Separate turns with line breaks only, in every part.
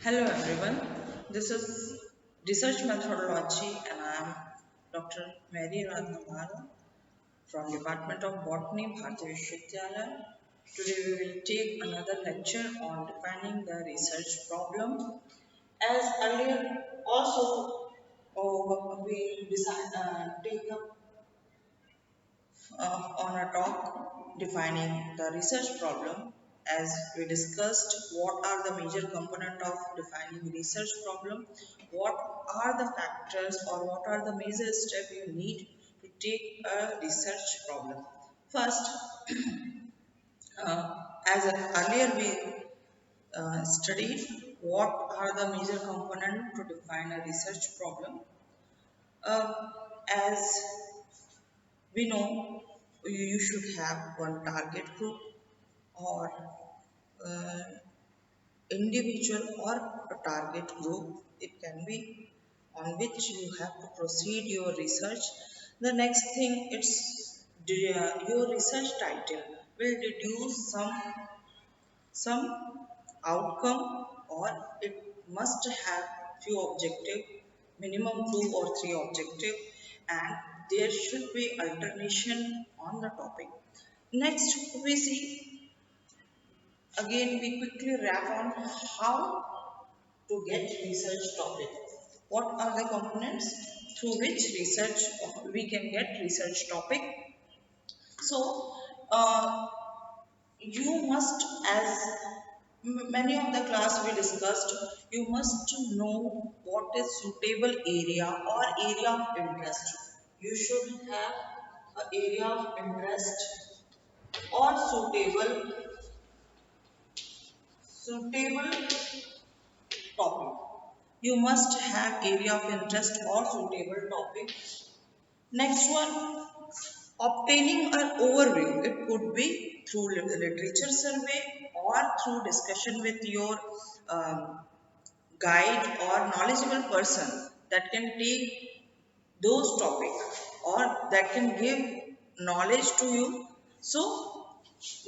Hello everyone, this is Research Methodology and I am Dr. Mery Aradhna Bara from Department of Botany, Bharatiya Vishwavidyalaya. Today we will take another lecture on defining the research problem. As earlier also we take up on a talk defining the research problem. As we discussed, what are the major component of defining research problem, what are the factors or what are the major steps you need to take a research problem. First, as earlier we studied what are the major component to define a research problem. uh, as we know, you should have one target group or uh, individual or a target group. It can be on which you have to proceed your research. The next thing, your research title will deduce some outcome, or it must have few objective, minimum two or three objective, and there should be alternation on the topic. Next we see, again we quickly wrap on how to get research topic. What are the components through which research we can get research topic? So you must, as many of the class we discussed, you must know what is suitable area or area of interest. You should have an area of interest or suitable topic. You must have area of interest or suitable topic. Next one, obtaining an overview. It could be through literature survey or through discussion with your guide or knowledgeable person that can take those topics or that can give knowledge to you. So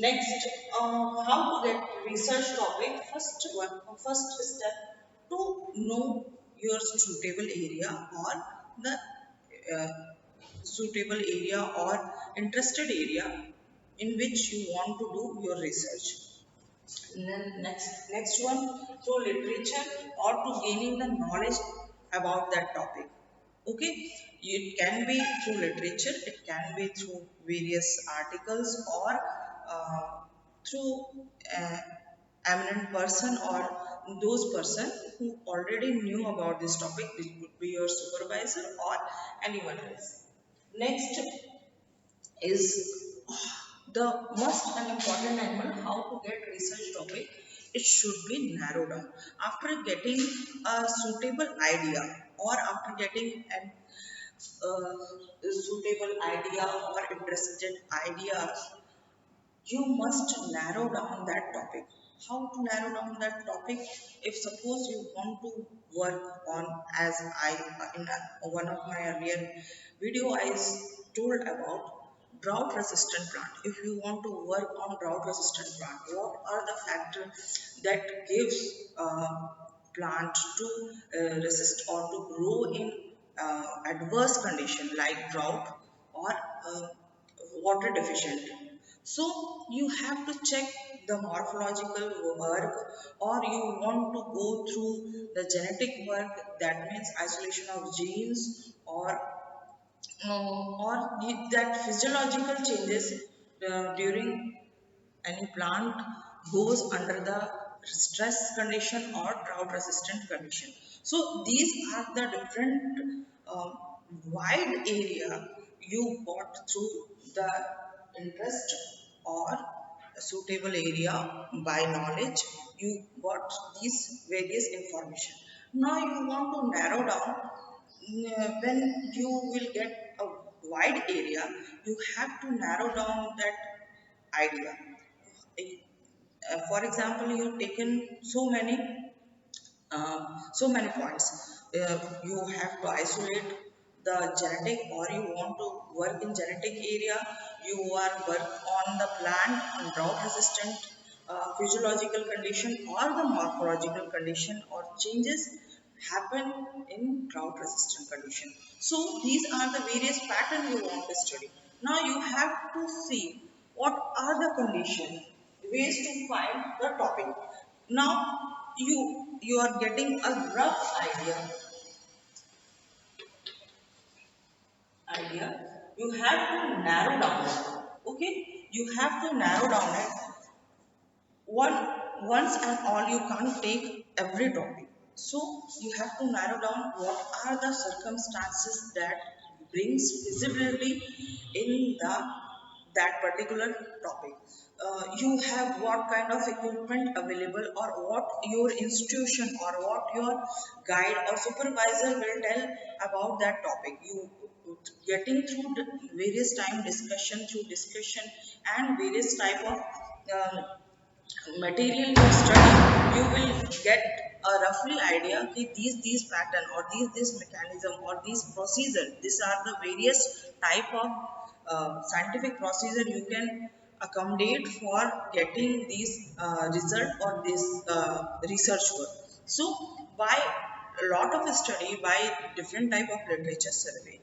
next, how to get research topic? First step, to know your suitable area or the uh, suitable area or interested area in which you want to do your research. And then next one, through literature or to gaining the knowledge about that topic. Okay, it can be through literature, it can be through various articles, or through uh, eminent person or those person who already knew about this topic, which could be your supervisor or anyone else. Next is the most and important angle, how to get research topic. It should be narrowed down after getting a suitable idea, or after getting an suitable idea or interested idea. You must narrow down that topic. How to narrow down that topic? If suppose you want to work on, as I in one of my earlier video I told about drought resistant plant. If you want to work on drought resistant plant, what are the factors that gives plant to resist or to grow in adverse condition like drought or water deficient? So you have to check the morphological work, or you want to go through the genetic work, that means isolation of genes, that physiological changes during any plant goes under the stress condition or drought resistant condition. So these are the different wide area you got through the interest or suitable area. By knowledge you got these various information. Now you want to narrow down. When you will get a wide area, you have to narrow down that idea. For example, you've taken so many points. You have to isolate the genetic, or you want to work in genetic area. You are work on the plant on drought resistant, physiological condition or the morphological condition or changes happen in drought resistant condition. So these are the various patterns you want to study. Now you have to see what are the conditions, ways to find the topic. Now you are getting a rough idea. You have to narrow down it. Okay, you have to narrow down it one once and all. You can't take every topic, so you have to narrow down what are the circumstances that brings visibility in the that particular topic. You have what kind of equipment available, or what your institution or what your guide or supervisor will tell about that topic. You getting through the various time discussion, through discussion and various type of material you study, you will get a roughly idea that these pattern or these mechanism or these procedure, these are the various type of scientific procedure you can accommodate for getting these result or this research work. So by a lot of study, by different type of literature survey,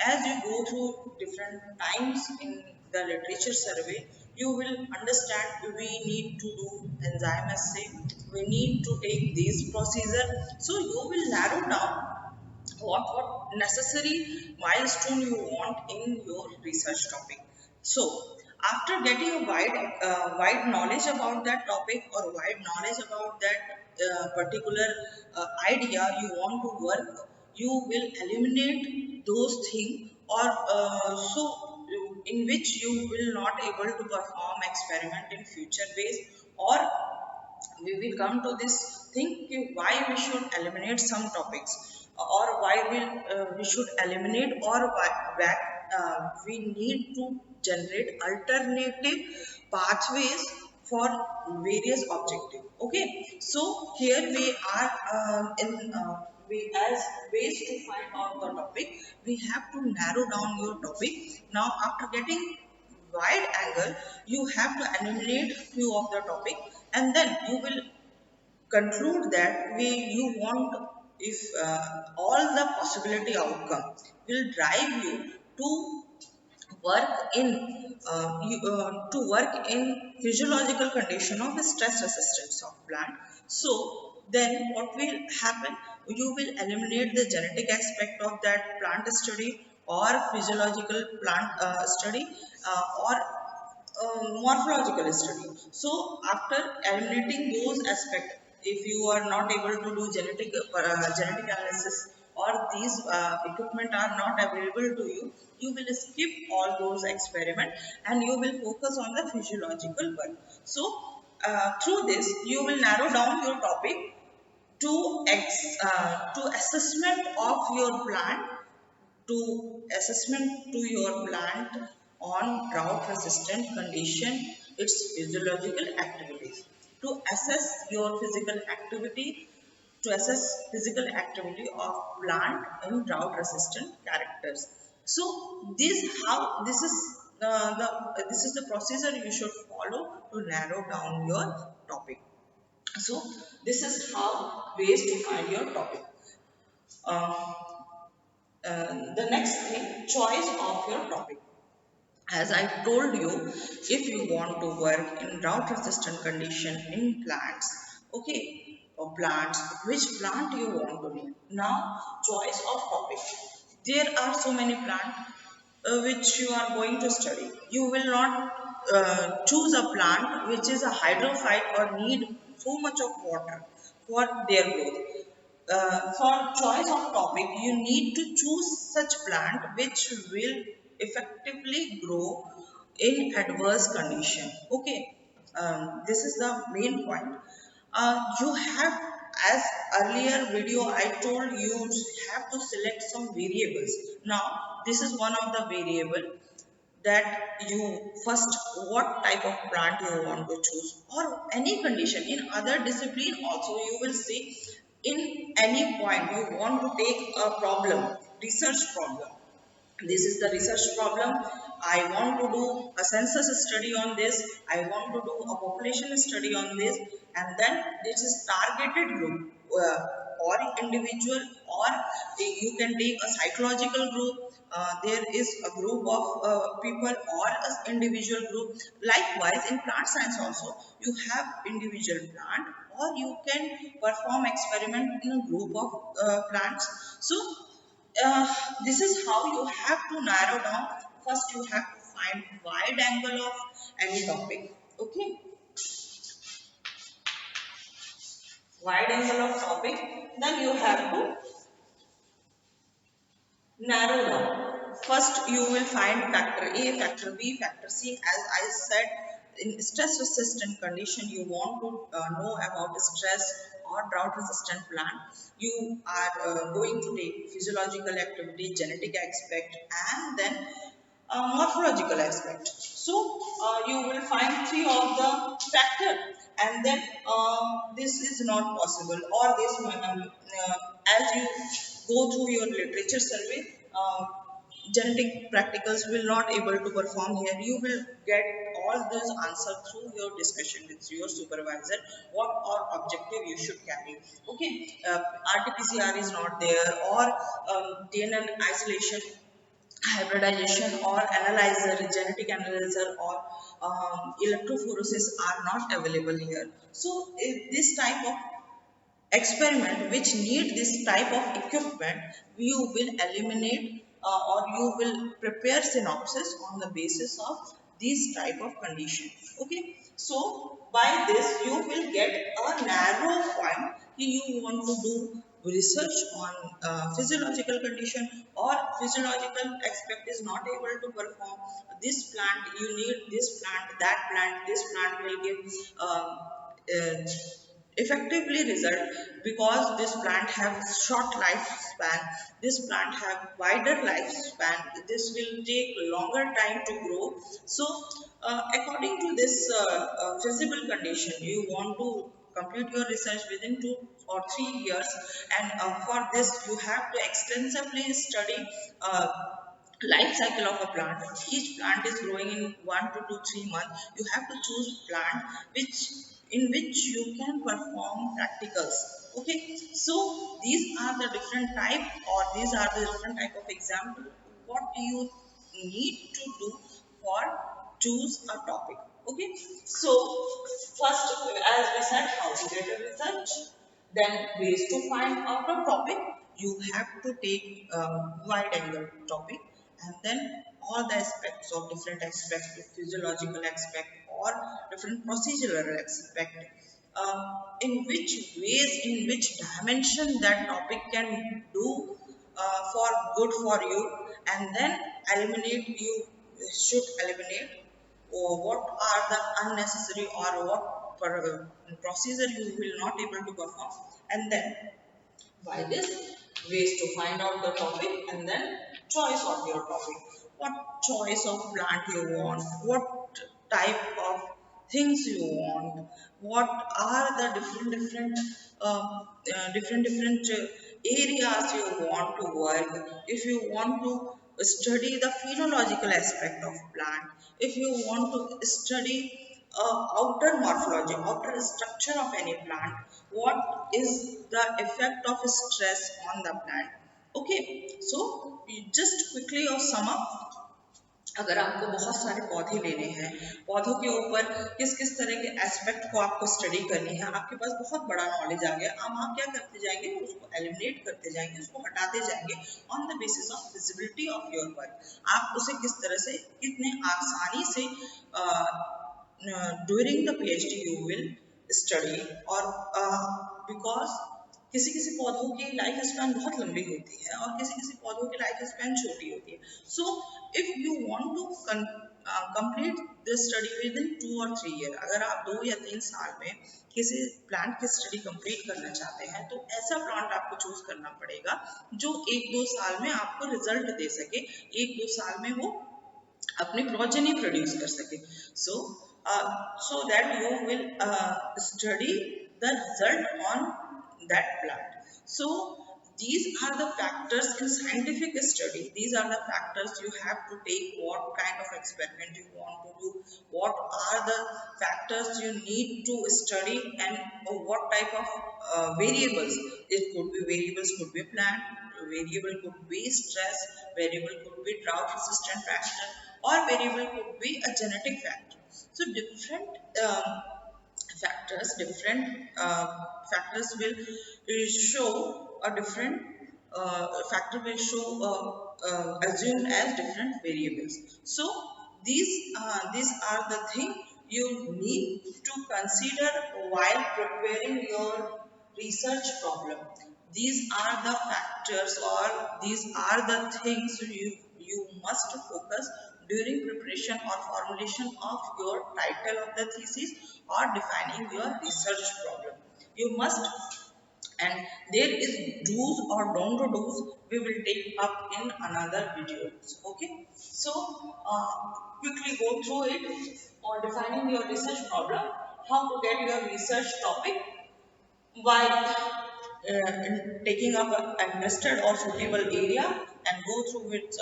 as you go through different times in the literature survey, you will understand we need to do enzyme assay, we need to take these procedure. So you will narrow down what necessary milestone you want in your research topic. So after getting a wide knowledge about that topic or wide knowledge about that particular idea you want to work, you will eliminate those things, or in which you will not able to perform experiment in future ways, or we will come to this thing why we should eliminate some topics, or why we should eliminate, or why we need to generate alternative pathways for various objective. Okay, so here we are in we as ways to find out the topic, we have to narrow down your topic. Now after getting wide angle, you have to eliminate few of the topic, and then you will conclude that way you want, if all the possibility outcome will drive you to work in to work in physiological condition of stress resistance of plant. So then what will happen, you will eliminate the genetic aspect of that plant study or physiological plant study, or morphological study. So after eliminating those aspects, if you are not able to do genetic analysis, or these equipment are not available to you, you will skip all those experiments and you will focus on the physiological one. So through this you will narrow down your topic to assessment of your plant, to assessment to your plant on drought resistant condition, its physiological activities, to assess your physical activity, to assess physical activity of plant in drought resistant characters. So this is the procedure you should follow to narrow down your topic. So this is how ways to find your topic. uh, the next thing, choice of your topic. As I told you, if you want to work in drought resistant condition in plants, okay, or plants, which plant you want to do. Now, choice of topic. There are so many plants which you are going to study. You will not choose a plant which is a hydrophyte or need so much of water for their growth. For choice of topic, you need to choose such plant which will effectively grow in adverse condition. Okay, this is the main point. You have, as earlier video I told you, have to select some variables. Now this is one of the variable that you first, what type of plant you want to choose, or any condition in other discipline also you will see. In any point you want to take a problem, research problem, this is the research problem, I want to do a census study on this, I want to do a population study on this, and then this is targeted group, or individual, or you can take a psychological group. There is a group of people or an individual group. Likewise, in plant science also, you have individual plant, or you can perform experiment in a group of plants. So uh, this is how you have to narrow down. First, you have to find wide angle of any topic. Okay, wide angle of topic. Then you have to narrow down. First, you will find factor A, factor B, factor C. As I said, in stress resistant condition, you want to know about stress or drought resistant plant. You are going to take physiological activity, genetic aspect, and then morphological aspect. So you will find three of the factor, and then this is not possible, or this as you go through your literature survey, genetic practicals will not able to perform here. You will get all those answers through your discussion with your supervisor. What or objective you should carry. Okay, RT-PCR is not there, or DNA isolation, hybridization, or analyzer, genetic analyzer, or electrophoresis are not available here. So if this type of experiment which need this type of equipment, you will eliminate, or you will prepare synopsis on the basis of these type of condition. Okay, so by this you will get a narrow point. You want to do research on physiological condition, or physiological aspect is not able to perform this plant, you need this plant, that plant, this plant will give uh, effectively result, because this plant have short lifespan, this plant have wider lifespan, this will take longer time to grow. So according to this feasible condition, you want to complete your research within 2 or 3 years, and for this you have to extensively study uh, life cycle of a plant. Each plant is growing in 1 to 3 months. You have to choose plant which in which you can perform practicals. Okay, so these are the different type, or these are the different type of example. What do you need to do for choose a topic? Okay, so first, as we said, how to get a research, then ways to find out a topic. You have to take wide angle topic, and then all the aspects of different aspects, physiological aspect or different procedural aspect, in which ways, in which dimension that topic can do for good for you, and then eliminate, you should eliminate, or what are the unnecessary, or what procedure you will not able to perform, and then by this ways to find out the topic, and then choice of your topic. What choice of plant you want, what type of things you want, what are the different areas you want to work. If you want to study the phenological aspect of plant, if you want to study outer morphology, outer structure of any plant, what is the effect of stress on the plant. Okay, so just quickly or sum up, अगर आपको बहुत सारे पौधे लेने हैं, पौधों के ऊपर किस किस तरह के एस्पेक्ट को आपको स्टडी करनी है, आपके पास बहुत बड़ा नॉलेज आ गया, अब आप क्या करते जाएंगे, उसको एलिमिनेट करते जाएंगे, उसको हटाते जाएंगे on the basis of feasibility of your work. आप उसे किस तरह से कितने आसानी से during the PhD you will study, और बिकॉज किसी किसी पौधों की लाइफ स्पैन बहुत लंबी होती है, और किसी किसी पौधों की लाइफ स्पैन छोटी होती है। So if you want to complete this study within 2 और 3 ईयर, अगर आप 2 या 3 साल में किसी प्लांट की स्टडी कंप्लीट करना चाहते हैं, तो ऐसा प्लांट आपको चूज करना पड़ेगा जो 1-2 साल में आपको रिजल्ट दे सके, 1-2 साल में वो अपनी प्रोजेनी प्रोड्यूस कर सके। So that you will study the result on that plant. So these are the factors in scientific study. These are the factors you have to take, what kind of experiment you want to do, what are the factors you need to study, and what type of variables. It could be variables, could be plant variable, could be stress variable, could be drought resistant factor, or variable could be a genetic factor. So different different factors will show a different factor will show assumed as different variables. So these are the thing you need to consider while preparing your research problem. These are the factors, or these are the things you must focus during preparation or formulation of your title of the thesis or defining your research problem. You must, and there is do's or don't do do's we will take up in another videos. Okay, so uh, quickly go through it on defining your research problem, how to get your research topic while taking up a nested or suitable area, and go through its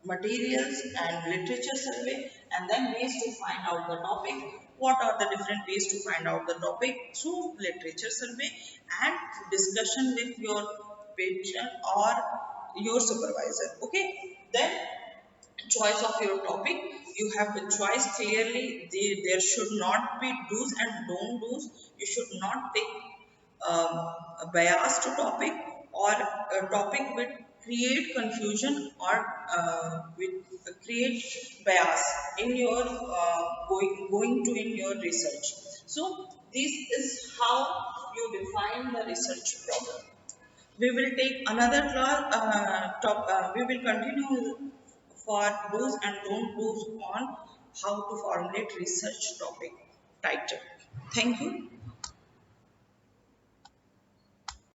materials and literature survey, and then ways to find out the topic. What are the different ways to find out the topic? Through literature survey and discussion with your patron or your supervisor. Okay, then choice of your topic, you have the choice clearly. There should not be do's and don't do's. You should not take a biased topic, or a topic will create confusion, or will create bias in your going to in your research. So this is how you define the research problem. We will take another class. We will continue for do's and don't do's on how to formulate research topic title. Thank you.